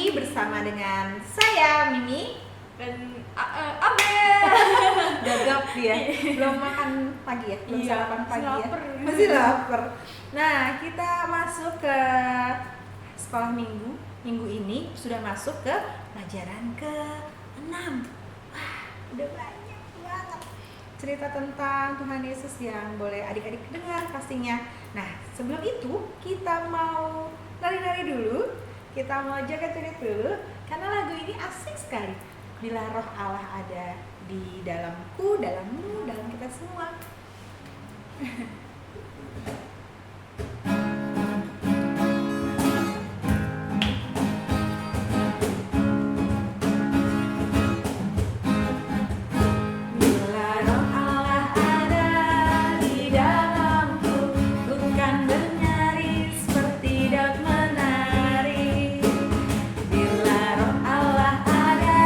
lagi bersama dengan saya Mimi dan Abel. gagap dia, belum makan pagi ya, belum Iya, sarapan pagi ya, lapar. masih lapar. Nah, kita masuk ke sekolah minggu ini sudah masuk ke pelajaran ke-6. Wah, udah banyak banget cerita tentang Tuhan Yesus yang boleh adik-adik dengar pastinya. Nah, sebelum itu kita mau nari-nari dulu, kita mau joget-joget dulu, karena lagu ini asik sekali. Bila roh Allah ada di dalamku, dalammu, dalam kita semua. Bila roh Allah ada di dalamku, ku kan menari seperti Daud menari. Bila roh Allah ada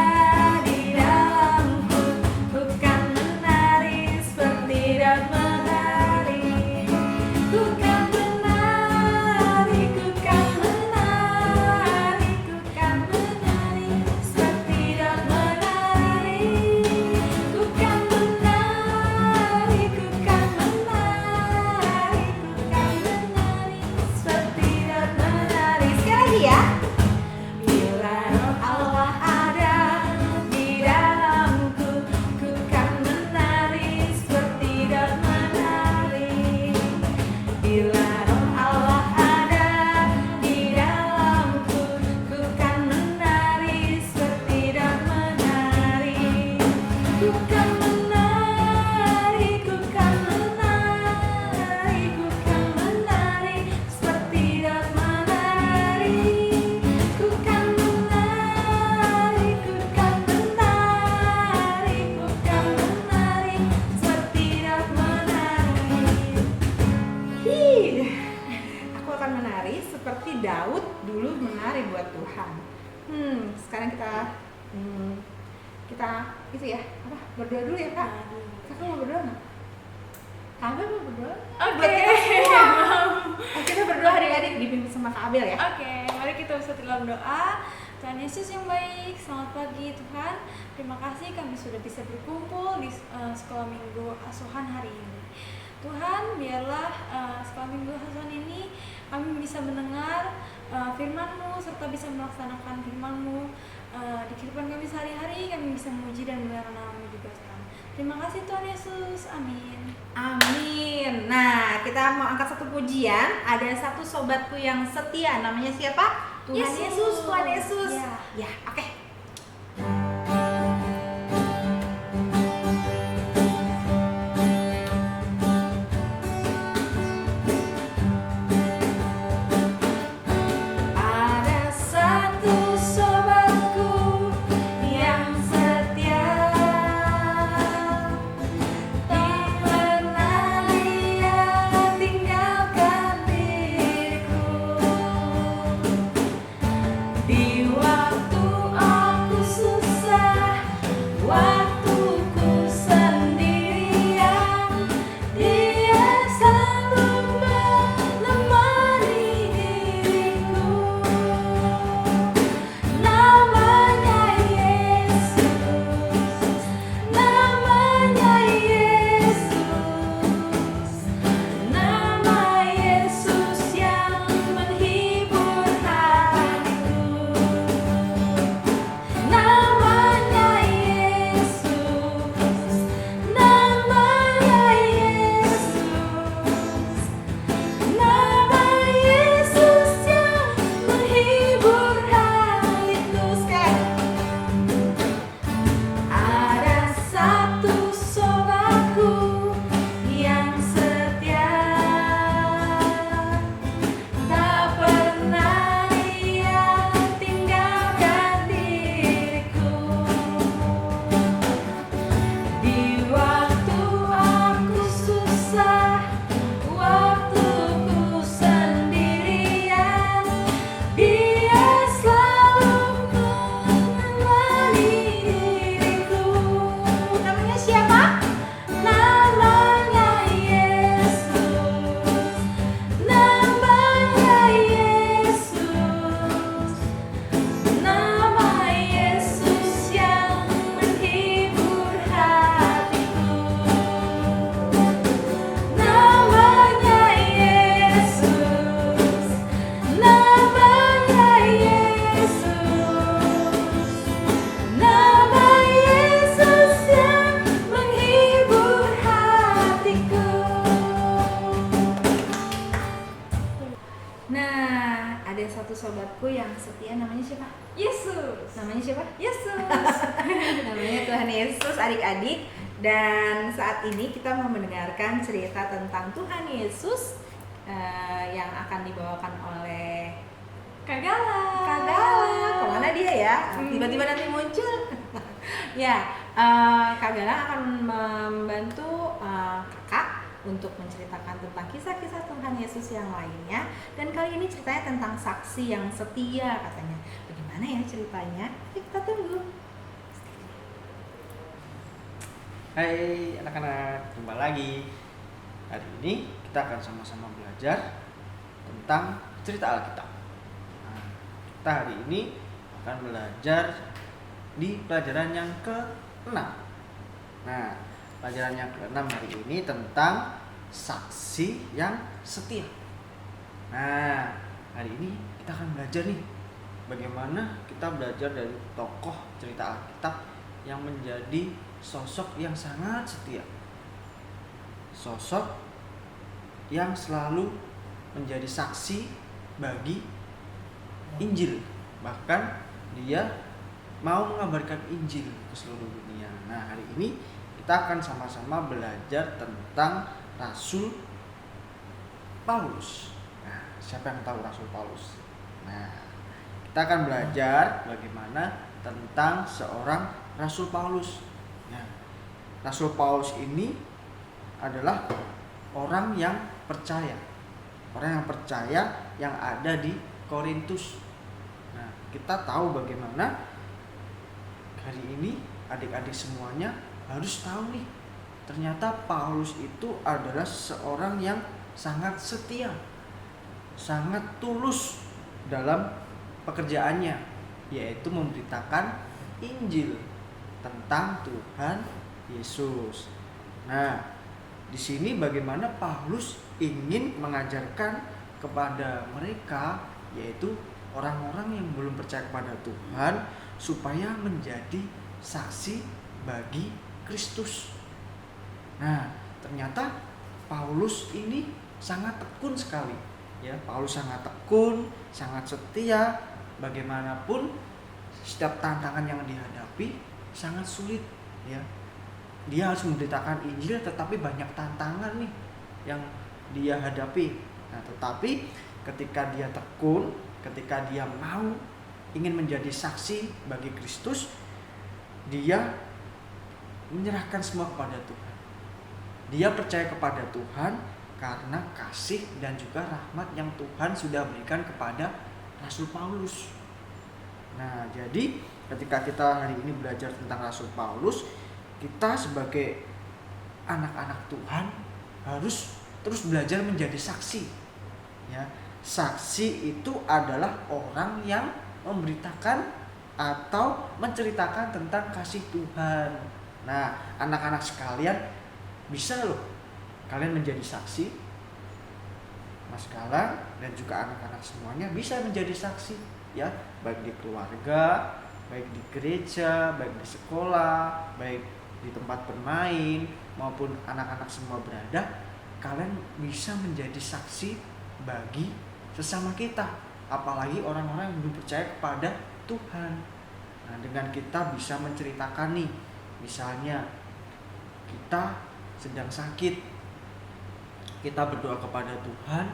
di dalamku, ku kan menari seperti Daud menari. Ku kan menari, ku kan menari, ku kan menari seperti Daud menari. Ku kan menari, ku kan menari, ku kan menari seperti Daud menari. Sekali lagi ya. Bila roh Allah ada di dalamku, ku kan menari seperti Daud menari. Bila roh Allah ada di dalamku, ku kan menari seperti Daud menari. Ku kan menari, ku kan menari, ku kan menari seperti Daud menari. Ku kan menari, ku kan menari, ku kan menari seperti Daud menari. Aku akan menari seperti Daud dulu menari buat Tuhan. Sekarang kita itu ya, berdoa dulu ya Kak. Kakak mau berdoa nggak? Abel mau berdoa? Oke. Buat kita semua. Kita berdoa adik-adik dipimpin sama Kak Abel ya. Oke, mari kita bersatu dalam doa. Tuhan Yesus yang baik, selamat pagi Tuhan. Terima kasih kami sudah bisa berkumpul di sekolah minggu asuhan hari ini. Tuhan, biarlah sekolah minggu asuhan ini kami bisa mendengar firman-Mu serta bisa melaksanakan firman-Mu di kehidupan kami sehari-hari. Kami bisa memuji dan memuliakan nama-Mu juga Tuhan. Terima kasih Tuhan Yesus, amin. Amin. Nah, kita mau angkat satu pujian. Ada satu sobatku yang setia. Namanya siapa? Tuhan Yesus. Tuhan Yesus. Ya, oke. Ada satu sobatku yang setia, tak pernah dia tinggalkan diriku. Di waktu ada satu sobatku yang setia, namanya siapa? Yesus. Namanya siapa? Yesus. Namanya Tuhan Yesus, adik-adik. Dan saat ini kita mau mendengarkan cerita tentang Tuhan Yesus yang akan dibawakan oleh Kak Gala. Kak Gala. Kemana dia ya? Tiba-tiba nanti muncul. Ya, Kak Gala akan membantu kakak untuk menceritakan tentang kisah-kisah Tuhan Yesus yang lainnya. Dan kali ini ceritanya tentang saksi yang setia katanya. Bagaimana ya ceritanya? Yuk kita tunggu. Hai anak-anak, jumpa lagi. Hari ini kita akan sama-sama belajar tentang cerita Alkitab. Nah, kita hari ini akan belajar di pelajaran yang ke-6. Nah, pelajaran yang ke-6 hari ini tentang saksi yang setia. Nah, hari ini kita akan belajar nih bagaimana kita belajar dari tokoh cerita Alkitab yang menjadi sosok yang sangat setia. Sosok yang selalu menjadi saksi bagi Injil. Bahkan dia mau mengabarkan Injil ke seluruh dunia. Nah, hari ini kita akan sama-sama belajar tentang Rasul Paulus. Nah, siapa yang tahu Rasul Paulus? Nah, kita akan belajar bagaimana tentang seorang Rasul Paulus. Nah, Rasul Paulus ini adalah orang yang percaya. Orang yang percaya yang ada di Korintus. Nah, kita tahu bagaimana hari ini adik-adik semuanya harus tahu nih. Ternyata Paulus itu adalah seorang yang sangat setia, sangat tulus dalam pekerjaannya, yaitu memberitakan Injil tentang Tuhan Yesus. Nah, di sini bagaimana Paulus ingin mengajarkan kepada mereka, yaitu orang-orang yang belum percaya kepada Tuhan, supaya menjadi saksi bagi Kristus. Nah, ternyata Paulus ini sangat tekun sekali. Ya, Paulus sangat tekun, sangat setia. Bagaimanapun setiap tantangan yang dihadapi sangat sulit, ya. Dia harus memberitakan Injil, tetapi banyak tantangan nih yang dia hadapi. Nah, tetapi ketika dia tekun, ketika dia mau ingin menjadi saksi bagi Kristus, dia menyerahkan semua kepada Tuhan. Dia percaya kepada Tuhan karena kasih dan juga rahmat yang Tuhan sudah berikan kepada Rasul Paulus. Nah, jadi ketika kita hari ini belajar tentang Rasul Paulus, kita sebagai anak-anak Tuhan harus terus belajar menjadi saksi. Ya, saksi itu adalah orang yang memberitakan atau menceritakan tentang kasih Tuhan. Nah, anak-anak sekalian, bisa loh kalian menjadi saksi. Mas Galang dan juga anak-anak semuanya bisa menjadi saksi, ya, baik di keluarga, baik di gereja, baik di sekolah, baik di tempat bermain, maupun anak-anak semua berada, kalian bisa menjadi saksi bagi sesama kita, apalagi orang-orang yang belum percaya kepada Tuhan. Nah, dengan kita bisa menceritakan nih, misalnya kita sedang sakit, kita berdoa kepada Tuhan,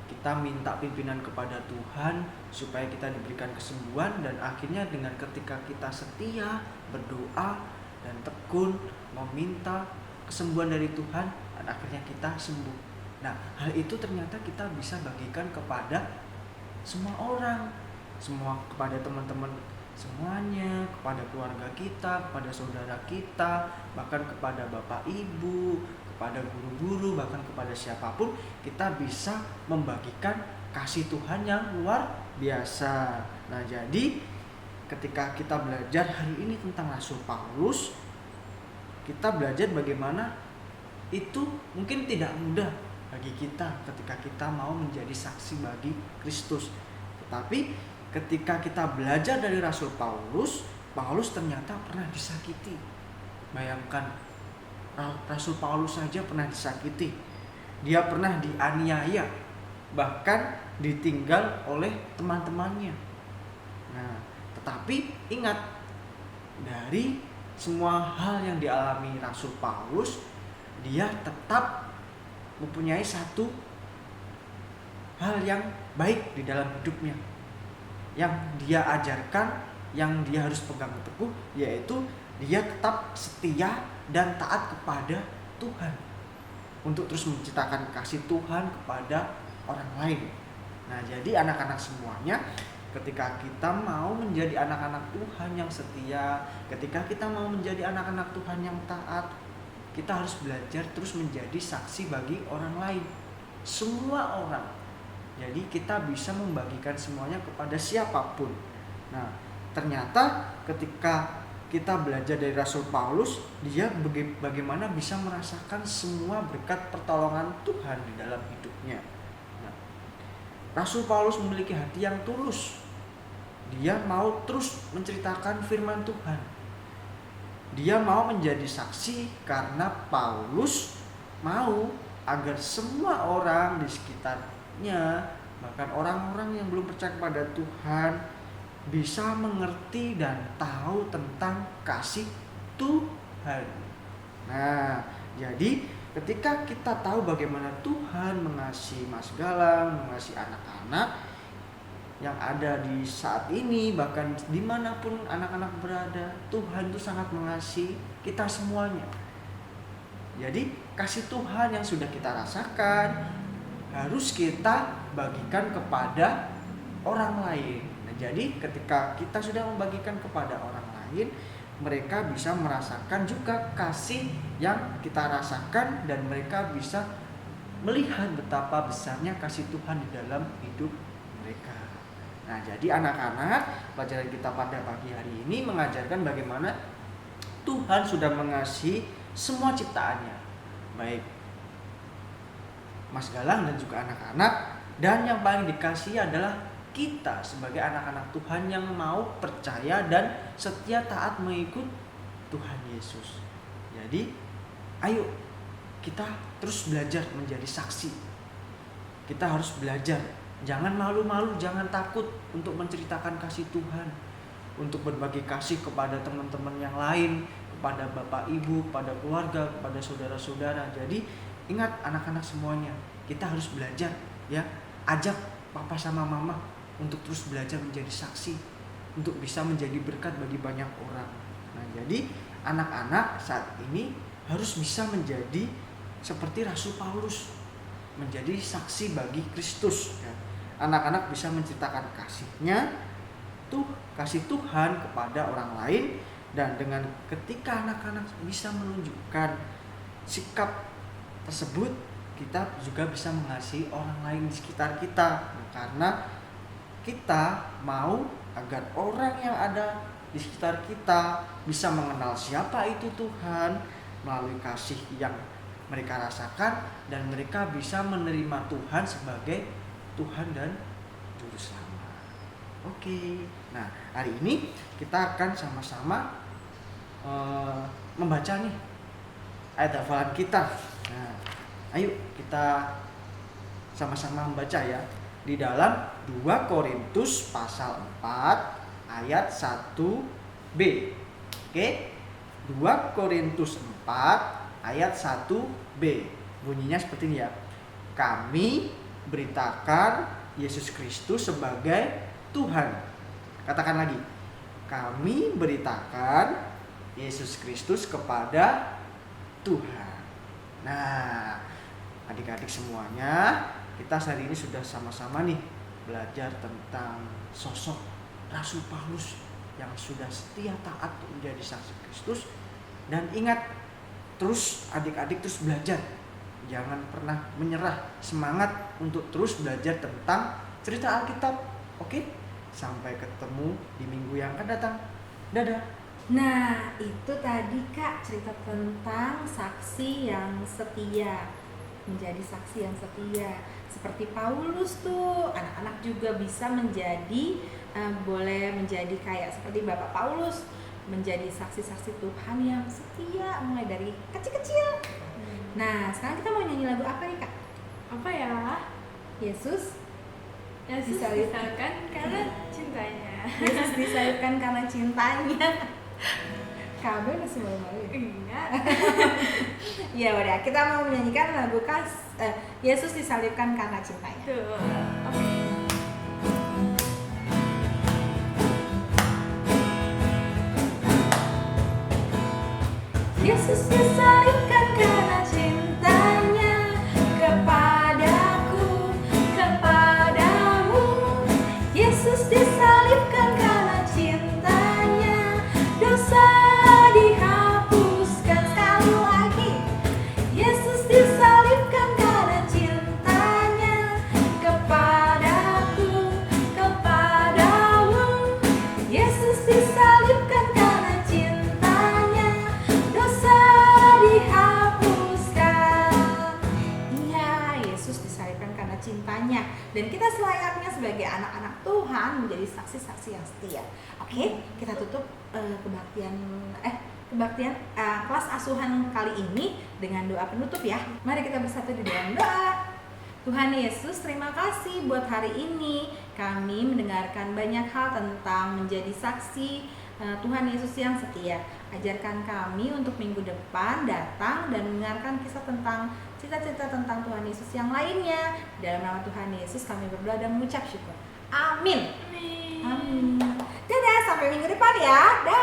kita minta pimpinan kepada Tuhan supaya kita diberikan kesembuhan, dan akhirnya dengan ketika kita setia berdoa dan tekun meminta kesembuhan dari Tuhan, dan akhirnya kita sembuh. Nah, hal itu ternyata kita bisa bagikan kepada semua orang, semua, kepada teman-teman semuanya, kepada keluarga kita, kepada saudara kita, bahkan kepada bapak ibu, kepada guru-guru, bahkan kepada siapapun, kita bisa membagikan kasih Tuhan yang luar biasa. Nah, jadi ketika kita belajar hari ini tentang Rasul Paulus, kita belajar bagaimana itu mungkin tidak mudah bagi kita ketika kita mau menjadi saksi bagi Kristus. Tetapi ketika kita belajar dari Rasul Paulus, Paulus ternyata pernah disakiti. Bayangkan, Rasul Paulus saja pernah disakiti. Dia pernah dianiaya. Bahkan ditinggal oleh teman-temannya. Nah, tetapi ingat, dari semua hal yang dialami Rasul Paulus, dia tetap mempunyai satu hal yang baik di dalam hidupnya, yang dia ajarkan, yang dia harus pegang teguh, yaitu dia tetap setia dan taat kepada Tuhan, untuk terus menciptakan kasih Tuhan kepada orang lain. Nah, jadi anak-anak semuanya, ketika kita mau menjadi anak-anak Tuhan yang setia, ketika kita mau menjadi anak-anak Tuhan yang taat, kita harus belajar terus menjadi saksi bagi orang lain, semua orang. Jadi kita bisa membagikan semuanya kepada siapapun. Nah, ternyata ketika kita belajar dari Rasul Paulus, dia bagaimana bisa merasakan semua berkat pertolongan Tuhan di dalam hidupnya. Nah, Rasul Paulus memiliki hati yang tulus. Dia mau terus menceritakan firman Tuhan. Dia mau menjadi saksi karena Paulus mau agar semua orang di sekitarnya, bahkan orang-orang yang belum percaya kepada Tuhan, bisa mengerti dan tahu tentang kasih Tuhan. Nah, jadi ketika kita tahu bagaimana Tuhan mengasihi Mas Galang, mengasihi anak-anak yang ada di saat ini, bahkan dimanapun anak-anak berada, Tuhan itu sangat mengasihi kita semuanya. Jadi kasih Tuhan yang sudah kita rasakan harus kita bagikan kepada orang lain. Nah, jadi ketika kita sudah membagikan kepada orang lain, mereka bisa merasakan juga kasih yang kita rasakan, dan mereka bisa melihat betapa besarnya kasih Tuhan di dalam hidup mereka. Nah, jadi anak-anak, pelajaran kita pada pagi hari ini mengajarkan bagaimana Tuhan sudah mengasihi semua ciptaannya, baik Mas Galang dan juga anak-anak, dan yang paling dikasihi adalah kita sebagai anak-anak Tuhan yang mau percaya dan setia taat mengikut Tuhan Yesus. Jadi, ayo kita terus belajar menjadi saksi. Kita harus belajar, jangan malu-malu, jangan takut untuk menceritakan kasih Tuhan, untuk berbagi kasih kepada teman-teman yang lain, kepada bapak ibu, kepada keluarga, kepada saudara-saudara. Jadi ingat anak-anak semuanya, kita harus belajar ya, ajak papa sama mama untuk terus belajar menjadi saksi, untuk bisa menjadi berkat bagi banyak orang. Nah, jadi anak-anak saat ini harus bisa menjadi seperti Rasul Paulus, menjadi saksi bagi Kristus ya. Anak-anak bisa menceritakan kasih Tuhan kepada orang lain, dan dengan ketika anak-anak bisa menunjukkan sikap tersebut, kita juga bisa mengasihi orang lain di sekitar kita. Karena kita mau agar orang yang ada di sekitar kita bisa mengenal siapa itu Tuhan melalui kasih yang mereka rasakan, dan mereka bisa menerima Tuhan sebagai Tuhan dan Juru Selamat. Oke, nah hari ini kita akan sama-sama membaca nih ayat hafalan kita. Nah, ayo kita sama-sama membaca ya, di dalam 2 Korintus pasal 4 ayat 1b. Oke, 2 Korintus 4 ayat 1b. Bunyinya seperti ini ya. Kami beritakan Yesus Kristus sebagai Tuhan. Katakan lagi. Kami beritakan Yesus Kristus kepada Tuhan. Nah, adik-adik semuanya, kita hari ini sudah sama-sama nih belajar tentang sosok Rasul Paulus yang sudah setia taat menjadi saksi Kristus. Dan ingat, terus adik-adik terus belajar, jangan pernah menyerah, semangat untuk terus belajar tentang cerita Alkitab. Oke, sampai ketemu di minggu yang akan datang. Dadah. Nah, itu tadi Kak cerita tentang saksi yang setia, menjadi saksi yang setia. Seperti Paulus tuh, anak-anak juga bisa menjadi boleh menjadi kayak seperti Bapak Paulus, menjadi saksi-saksi Tuhan yang setia mulai dari kecil-kecil. Nah, sekarang kita mau nyanyi lagu apa nih Kak? Apa ya? Yesus Yesus disalibkan karena cintanya. Yesus disalibkan karena cintanya. Kamu masih malu-malu ya? Enggak. Ya udah, kita mau menyanyikan lagu Yesus disalibkan karena cintanya. Tuh. Oke. Yesus disalibkan karena cintanya kepadaku, kepadamu. Yesus disalibkan karena cintanya, dosa dihapuskan. Sekali lagi, Yesus disalibkan karena cintanya kepadaku, kepadamu. Yesus disalibkan karena cintanya, dosa dihapuskan. Iya, Yesus disalibkan karena cintanya, dan kita selayaknya sebagai anak-anak Tuhan menjadi saksi-saksi yang setia. Oke, kita tutup kebaktian kelas asuhan kali ini dengan doa penutup ya. Mari kita bersatu di dalam doa. Tuhan Yesus, terima kasih buat hari ini. Kami mendengarkan banyak hal tentang menjadi saksi Tuhan Yesus yang setia. Ajarkan kami untuk minggu depan datang dan mendengarkan kisah tentang cita-cita tentang Tuhan Yesus yang lainnya. Dalam nama Tuhan Yesus kami berdoa dan mengucap syukur. Amin. Amin. Amin. Dadah, sampai minggu depan ya. Dah.